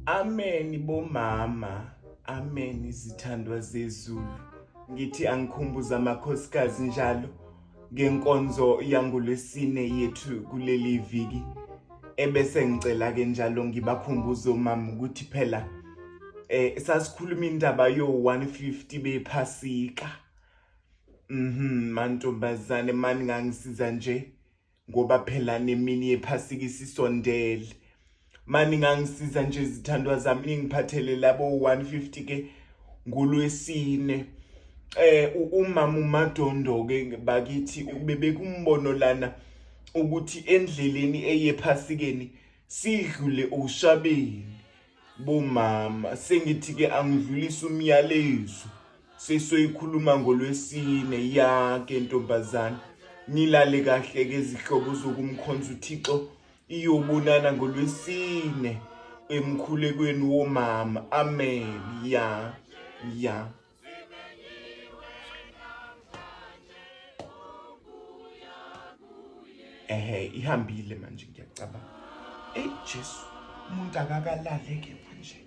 Amen bomama, amen izithandwa zezulu. Ngithi angikhumbuza amakhosikazi njalo ngenkonzo yangoLwesine yethu kuleli viki. Ebese ngicela ke njalo ngibakhumbuze omama ukuthi phela sasikhuluma indaba yo-150 bephasika. Mantombazane mani ngangisiza nje ngoba phela nemini yephasika isisondele. Mani ngangisiza nje izithandwa zami ngiphathele labo 150 ke ngoLwesine. Umama uMadondo ke bakithi bebekumbono lana ukuthi endleleni eyephasikeni sidlule uShabeni. Bomama sengithi ke angidlulisa umyalezo sesoyikhuluma ngoLwesine yake ntombazana. Nilale kahle ke izihlobo zokumkhonza uThixo iyobonana ngoLwesine emkhulekweni womama. Amen. Ya. Ihambile manje ngiyacabanga. Jesu, umuntu akakalale ke manje.